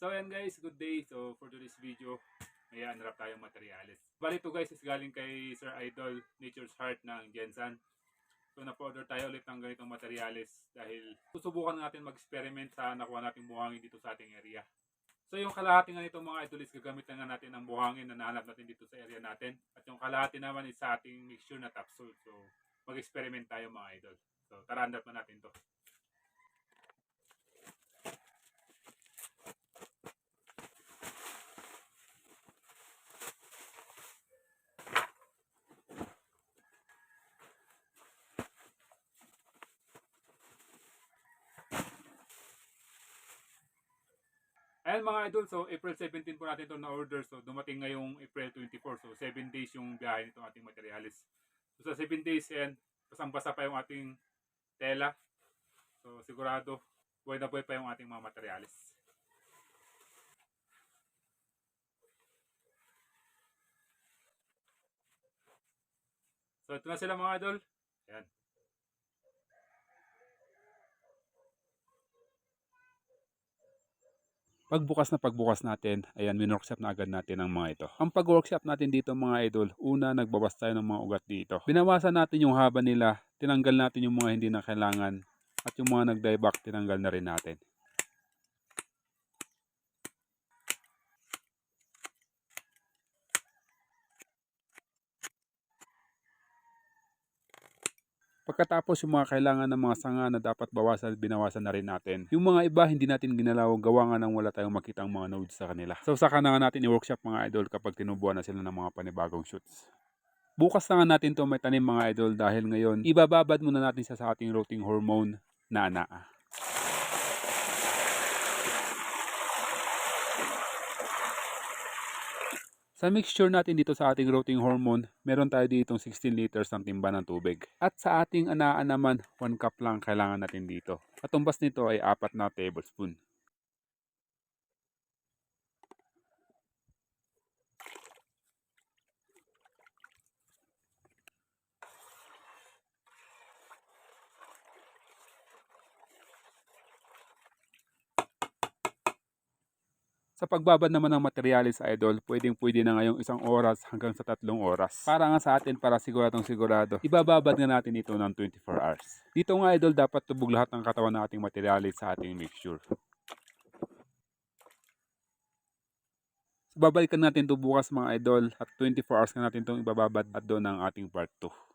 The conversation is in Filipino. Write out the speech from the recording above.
So ayan guys, good day. So for today's video, may unwrap tayong materyales. Bali ito guys is galing kay Sir Idol, Nature's Heart ng Jensan. So na-order tayo ulit ng ganitong materyales dahil susubukan natin mag-experiment sa nakuha nating buhangin dito sa ating area. So yung kalahati nga nitong mga idol is gagamit na nga natin ng buhangin na nahanap natin dito sa area natin. At yung kalahati naman is sa ating mixture na topsoil. So mag-experiment tayo mga idol. So tara, unwrap na natin to. Ayan mga idol, so April 17 po natin ito na-order. So dumating ngayong April 24. So 7 days yung biyahe nitong ating materialis. So sa 7 days, ayan, basang-basa pa yung ating tela. So sigurado, buhay na buhay pa yung ating mga materialis. So ito na sila mga idol. Ayan. Pagbukas natin, ayan, minworkshop na agad natin ang mga ito. Ang pag-workshop natin dito mga idol, una nagbabas tayo ng mga ugat dito. Binawasan natin yung haba nila, tinanggal natin yung mga hindi na kailangan, at yung mga nag-dieback, tinanggal na rin natin. Pagkatapos yung mga kailangan ng mga sanga na dapat bawasan, binawasan na rin natin. Yung mga iba hindi natin ginalaw, gawa nga nang wala tayong makitang mga nodes sa kanila. So saka na nga natin i-workshop mga idol kapag tinubuan na sila ng mga panibagong shoots. Bukas na nga natin to may tanim mga idol dahil ngayon ibababad muna natin siya sa ating rooting hormone na anaa. Sa mixture natin dito sa ating rooting hormone, meron tayo ditong 16 liters ng timba ng tubig. At sa ating anaa naman, 1 cup lang kailangan natin dito. At tumbas nito ay 4 na tablespoon. Sa pagbabad naman ng materyales idol, pwedeng-pwede na ngayong 1 oras hanggang sa 3 oras. Para nga sa atin, para siguradong sigurado, ibababad nga natin ito ng 24 hours. Dito nga idol, dapat tubog lahat ng katawan ng ating materyales sa ating mixture. So, babalikan natin ito bukas mga idol at 24 hours na natin itong ibababad at doon ang ating part 2.